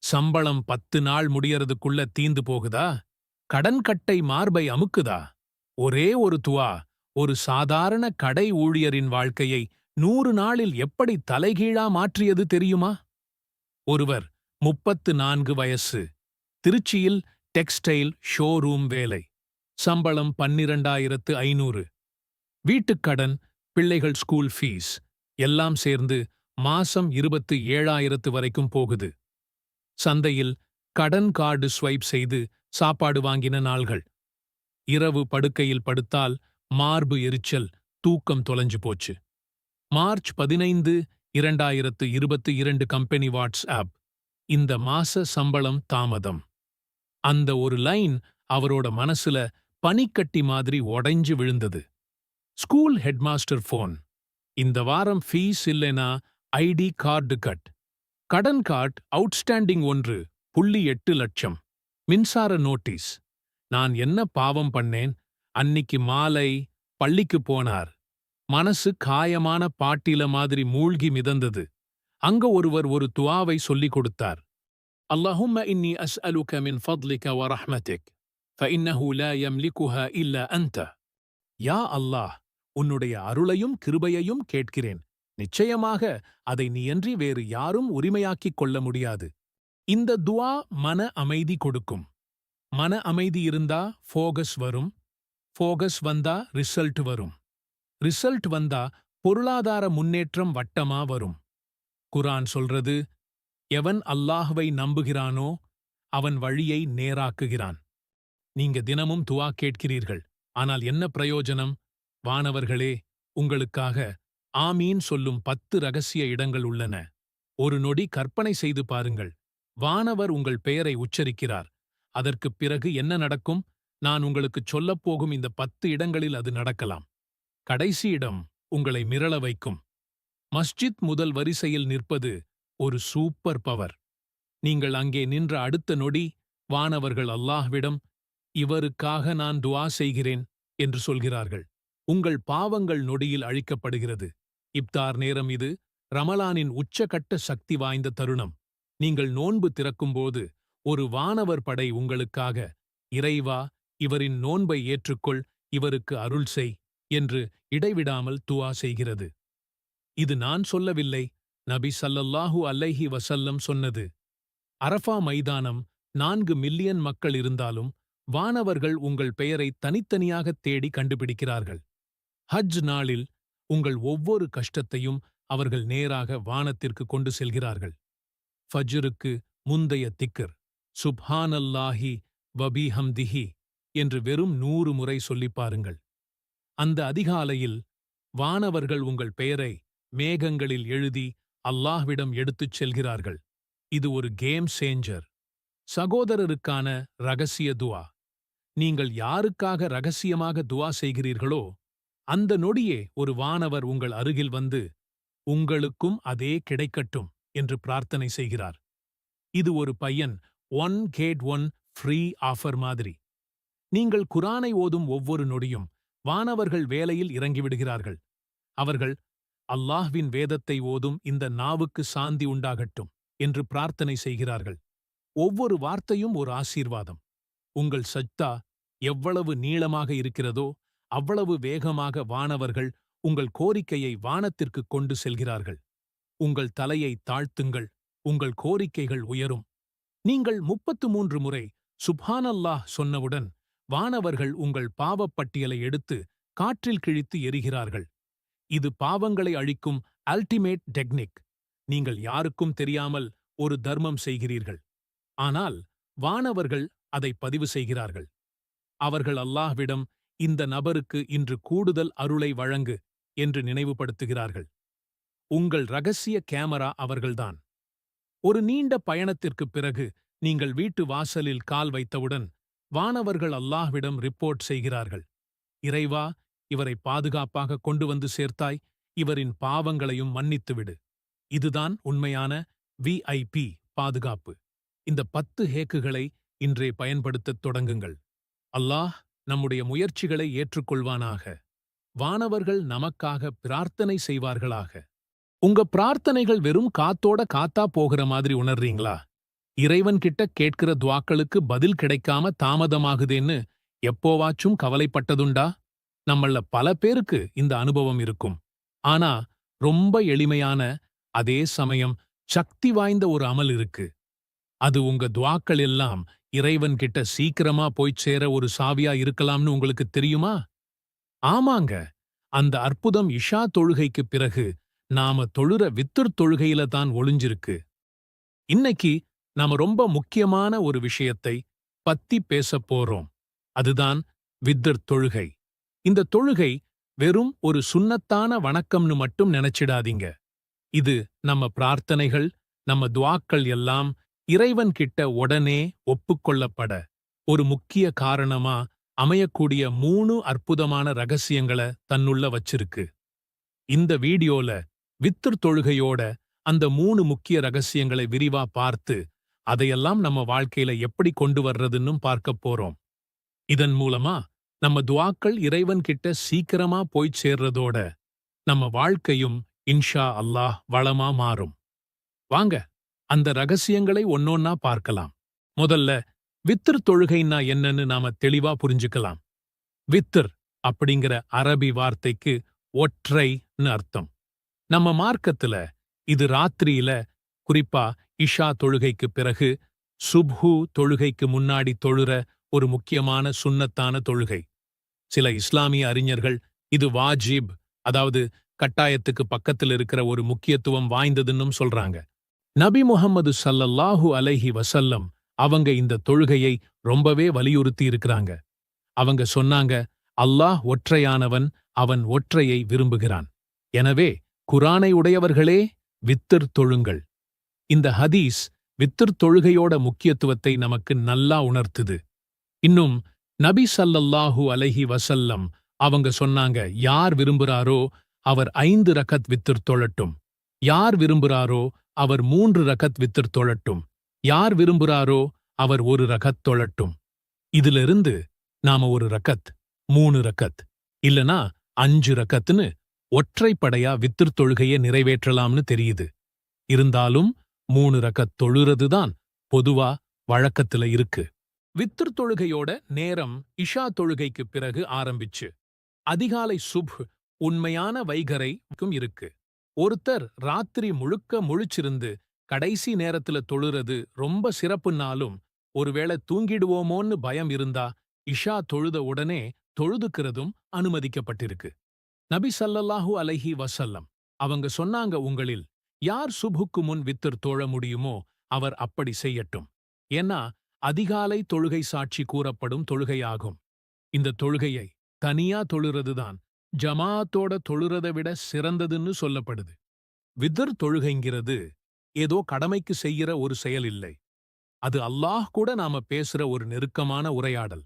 சம்பளம் 10 நாள் முடியறதுக்குள்ள தீந்து போகுதா? கடன் கட்டை மார்பை அமுக்குதா? ஒரே ஒரு துவா ஒரு சாதாரண கடை ஊழியரின் வாழ்க்கையை 100 நாளில் எப்படி தலைகீழா மாற்றியது தெரியுமா? ஒருவர் 34 வயசு, திருச்சியில் டெக்ஸ்டைல் ஷோரூம் வேலை, சம்பளம் 12,500, வீட்டுக்கடன், பிள்ளைகள் ஸ்கூல் ஃபீஸ் எல்லாம் சேர்ந்து மாசம் 27,000 வரைக்கும் போகுது. சந்தையில் கடன் கார்டு ஸ்வைப் செய்து சாப்பாடு வாங்கின நாள்கள். இரவு படுக்கையில் படுத்தால் மார்பு எரிச்சல், தூக்கம் தொலைஞ்சு போச்சு. March 15, 2022 company WhatsApp. இந்த மாச சம்பளம் தாமதம். அந்த ஒரு லைன் அவரோட மனசுல பனிக்கட்டி மாதிரி உடைஞ்சு விழுந்தது. School headmaster phone. இந்த வாரம் ஃபீஸ் இல்லைனா ஐடி கார்டு கட். கடன் கார்டு அவுட்ஸ்டாண்டிங் 1.8 லட்சம். மின்சார நோட்டீஸ். நான் என்ன பாவம் பண்ணேன்? அன்னிக்கு மாலை பள்ளிக்கு போனார். மனசு காயமான பாட்டில மாதிரி மூழ்கி மிதந்தது. அங்க ஒருவர் ஒரு துஆவை சொல்லிக் கொடுத்தார். அல்லாஹும்ம இன்னி அஸ்அலுக மின் ஃபத்லிக வ ரஹ்மதிக் ஃபஇன்னஹு லா யம்லிகுஹா இல்லா அன்த. யா அல்லாஹ், உன்னுடைய அருளையும் கிருபையையும் கேட்கிறேன். நிச்சயமாக அதை நீயன்றி வேறு யாரும் உரிமையாக்கிக் கொள்ள முடியாது. இந்த துஆ மன அமைதி கொடுக்கும். மன அமைதி இருந்தா ஃபோகஸ் வரும். ஃபோகஸ் வந்தா ரிசல்ட் வரும். ரிசல்ட் வந்தா பொருளாதார முன்னேற்றம் வட்டமா வரும். குர்ஆன் சொல்றது, எவன் அல்லாஹ்வை நம்புகிறானோ அவன் வழியை நேராக்குகிறான். நீங்க தினமும் துஆ கேட்கிறீர்கள். ஆனால் என்ன பிரயோஜனம்? வானவர்களே, உங்களுக்காக ஆமீன் சொல்லும் 10 ரகசிய இடங்கள் உள்ளன. ஒரு நொடி கற்பனை செய்து பாருங்கள். வானவர் உங்கள் பெயரை உச்சரிக்கிறார். அதற்குப் பிறகு என்ன நடக்கும்? நான் உங்களுக்குச் சொல்லப்போகும் இந்த 10 இடங்களில் அது நடக்கலாம். கடைசி இடம் உங்களை மிரள வைக்கும். மஸ்ஜித் முதல் வரிசையில் நிற்பது ஒரு சூப்பர் பவர். நீங்கள் அங்கே நின்ற அடுத்த நொடி வானவர்கள் அல்லாஹ்விடம், இவருக்காக நான் துஆ செய்கிறேன் என்று சொல்கிறார்கள். உங்கள் பாவங்கள் நொடியில் அழிக்கப்படுகிறது. இப்தார் நேரம் இது. ரமலானின் உச்சகட்ட சக்தி வாய்ந்த தருணம். நீங்கள் நோன்பு திறக்கும்போது ஒரு வானவர் படை உங்களுக்காக, இறைவா, இவரின் நோன்பை ஏற்றுக்கொள், இவருக்கு அருள் செய் என்று இடைவிடாமல் துஆ செய்கிறது. இது நான் சொல்லவில்லை, நபி ஸல்லல்லாஹு அலைஹி வஸல்லம் சொன்னது. அரஃபா மைதானம் 4 மில்லியன் மக்கள் இருந்தாலும் வானவர்கள் உங்கள் பெயரை தனித்தனியாகத் தேடி கண்டுபிடிக்கிறார்கள். ஹஜ் நாளில் உங்கள் ஒவ்வொரு கஷ்டத்தையும் அவர்கள் நேராக வானத்திற்கு கொண்டு செல்கிறார்கள். ஃபஜ்ருக்கு முந்தைய திக்ர், சுப்ஹானல்லாஹி வபிஹம்திஹி என்று வெறும் 100 முறை சொல்லிப் பாருங்கள். அந்த அதிகாலையில் வானவர்கள் உங்கள் பெயரை மேகங்களில் எழுதி அல்லாஹ்விடம் எடுத்துச் செல்கிறார்கள். இது ஒரு கேம் சேஞ்சர். சகோதரருக்கான ரகசிய துஆ. நீங்கள் யாருக்காக ரகசியமாக துஆ செய்கிறீர்களோ அந்த நொடியே ஒரு வானவர் உங்கள் அருகில் வந்து, உங்களுக்கும் அதே கிடைக்கட்டும் என்று பிரார்த்தனை செய்கிறார். இது ஒரு பையன் 1 get 1 ஃப்ரீ ஆஃபர் மாதிரி. நீங்கள் குர்ஆனை ஓதும் ஒவ்வொரு நொடியும் வானவர்கள் வேலையில் இறங்கிவிடுகிறார்கள். அவர்கள், அல்லாஹ்வின் வேதத்தை ஓதும் இந்த நாவுக்கு சாந்தி உண்டாகட்டும் என்று பிரார்த்தனை செய்கிறார்கள். ஒவ்வொரு வார்த்தையும் ஒரு ஆசீர்வாதம். உங்கள் சஜ்தா எவ்வளவு நீளமாக இருக்கிறதோ அவ்வளவு வேகமாக வானவர்கள் உங்கள் கோரிக்கையை வானத்திற்கு கொண்டு செல்கிறார்கள். உங்கள் தலையை தாழ்த்துங்கள், உங்கள் கோரிக்கைகள் உயரும். நீங்கள் 33 முறை சுப்ஹானல்லாஹ் சொன்னவுடன் வானவர்கள் உங்கள் பாவப்பட்டியலை எடுத்து காற்றில் கிழித்து எறிகிறார்கள். இது பாவங்களை அழிக்கும் அல்டிமேட் டெக்னிக். நீங்கள் யாருக்கும் தெரியாமல் ஒரு தர்மம் செய்கிறீர்கள். ஆனால் வானவர்கள் அதை பதிவு செய்கிறார்கள். அவர்கள் அல்லாஹ்விடம், இந்த நபருக்கு இன்று கூடுதல் அருளை வழங்கு என்று நினைவுபடுத்துகிறார்கள். உங்கள் ரகசிய கேமரா அவர்கள்தான். ஒரு நீண்ட பயணத்திற்குப் பிறகு நீங்கள் வீட்டு வாசலில் கால் வைத்தவுடன் வானவர்கள் அல்லாஹ்விடம் ரிப்போர்ட் செய்கிறார்கள். இறைவா, இவரை பாதுகாப்பாக கொண்டு வந்து சேர்த்தாய், இவரின் பாவங்களையும் மன்னித்துவிடு. இதுதான் உண்மையான VIP பாதுகாப்பு. இந்த 10 ஹேக்குகளை இன்றே பயன்படுத்தத் தொடங்குங்கள். அல்லாஹ் நம்முடைய முயற்சிகளை ஏற்றுக்கொள்வானாக. வானவர்கள் நமக்காக பிரார்த்தனை செய்வார்களாக. உங்க பிரார்த்தனைகள் வெறும் காத்தோட காத்தா போகிற மாதிரி உணர்றீங்களா? இறைவன் கிட்ட கேட்கிற துவாக்களுக்கு பதில் கிடைக்காம தாமதமாகுதேன்னு எப்போவாச்சும் கவலைப்பட்டதுண்டா? நம்மள பல பேருக்கு இந்த அனுபவம் இருக்கும். ஆனா ரொம்ப எளிமையான, அதே சமயம் சக்தி வாய்ந்த ஒரு அமல் இருக்கு. அது உங்க துவாக்கள் எல்லாம் இறைவன் கிட்ட சீக்கிரமா போய்ச் சேர ஒரு சாவியா இருக்கலாம்னு உங்களுக்கு தெரியுமா? ஆமாங்க. அந்த அற்புதம் இஷா தொழுகைக்குப் பிறகு நாம தொழுற வித்ர் தொழுகையில தான் ஒளிஞ்சிருக்கு. இன்னைக்கு நாம ரொம்ப முக்கியமான ஒரு விஷயத்தை பத்தி பேசப் போறோம். அதுதான் வித்ர் தொழுகை. இந்த தொழுகை வெறும் ஒரு சுன்னத்தான வணக்கம்னு மட்டும் நினைச்சிடாதீங்க. இது நம்ம பிரார்த்தனைகள், நம்ம துவாக்கள் எல்லாம் இறைவன் கிட்ட உடனே ஒப்புக்கொள்ளப்பட ஒரு முக்கிய காரணமா அமையக்கூடிய 3 அற்புதமான ரகசியங்களை தன்னுள்ள வச்சிருக்கு. இந்த வீடியோல வித்ர் தொழுகையோட அந்த 3 முக்கிய ரகசியங்களை விரிவா பார்த்து, அதையெல்லாம் நம்ம வாழ்க்கையில எப்படி கொண்டு வர்றதுன்னும் பார்க்கப் போறோம். இதன் மூலமா நம்ம துஆக்கள் இறைவன் கிட்ட சீக்கிரமா போய்ச் சேர்றதோட நம்ம வாழ்க்கையும் இன்ஷா அல்லாஹ் வளமா மாறும். வாங்க அந்த ரகசியங்களை ஒன்னொன்னா பார்க்கலாம். முதல்ல வித்ர் தொழுகைன்னா என்னன்னு நாம தெளிவா புரிஞ்சுக்கலாம். வித்ர் அப்படிங்கிற அரபி வார்த்தைக்கு ஒற்றைன்னு அர்த்தம். நம்ம மார்க்கத்துல இது ராத்திரியில, குறிப்பா இஷா தொழுகைக்கு பிறகு சுப்ஹு தொழுகைக்கு முன்னாடி தொழுற ஒரு முக்கியமான சுன்னத்தான தொழுகை. சில இஸ்லாமிய அறிஞர்கள் இது வாஜிப், அதாவது கட்டாயத்துக்கு பக்கத்தில் இருக்கிற ஒரு முக்கியத்துவம் வாய்ந்ததுன்னும் சொல்றாங்க. நபி முஹம்மது ஸல்லல்லாஹு அலைஹி வஸல்லம் அவங்க இந்த தொழுகையை ரொம்பவே வலியுறுத்தி இருக்கிறாங்க. அவங்க சொன்னாங்க, அல்லாஹ் ஒற்றையானவன், அவன் ஒற்றையை விரும்புகிறான். எனவே குர்ஆனை உடையவர்களே வித்ர் தொழுங்கள். இந்த ஹதீஸ் வித்ர் தொழுகையோட முக்கியத்துவத்தை நமக்கு நல்லா உணர்த்துது. இன்னும் நபி ஸல்லல்லாஹு அலைஹி வஸல்லம் அவங்க சொன்னாங்க, யார் விரும்புறாரோ அவர் 5 ரகத் வித்ர் தொழட்டும். யார் விரும்புறாரோ அவர் 3 ரகத் வித்ர் தொழட்டும். யார் விரும்புறாரோ அவர் 1 ரகத் தொழட்டும். இதிலிருந்து நாம 1 ரகத், 3 ரகத், இல்லனா 5 ரகத்னு ஒற்றைப்படையா வித்ர் தொழுகையை நிறைவேற்றலாம்னு தெரியுது. இருந்தாலும் 3 ரகத் தொழுறதுதான் பொதுவா வழக்கத்துல இருக்கு. வித்ர் தொழுகையோட நேரம் இஷா தொழுகைக்குப் பிறகு ஆரம்பிச்சு அதிகாலை சுப்ஹ் உண்மையான வைகரைக்கும் இருக்கு. ஒருத்தர் ராத்திரி முழுக்க முழிச்சிருந்து கடைசி நேரத்துல தொழுறது ரொம்ப சிறப்புன்னாலும், ஒருவேளை தூங்கிடுவோமோன்னு பயம் இருந்தா இஷா தொழுத உடனே தொழுதுக்கிறதும் அனுமதிக்கப்பட்டிருக்கு. நபி ஸல்லல்லாஹு அலைஹி வஸல்லம் அவங்க சொன்னாங்க, உங்களில் யார் சுப்ஹுக்கு முன் வித்ர் தொழ முடியுமோ அவர் அப்படி செய்யட்டும். ஏன்னா அதிகாலை தொழுகை சாட்சி கூறப்படும் தொழுகையாகும். இந்த தொழுகையை தனியா தொழுறதுதான் ஜமாஅத்தோட தொழுறதை விட சிறந்ததுன்னு சொல்லப்படுது. வித்ர் தொழுகைங்கிறது ஏதோ கடமைக்கு செய்யற ஒரு செயல் இல்லை. அது அல்லாஹ் கூட நாம பேசுற ஒரு நெருக்கமான உரையாடல்.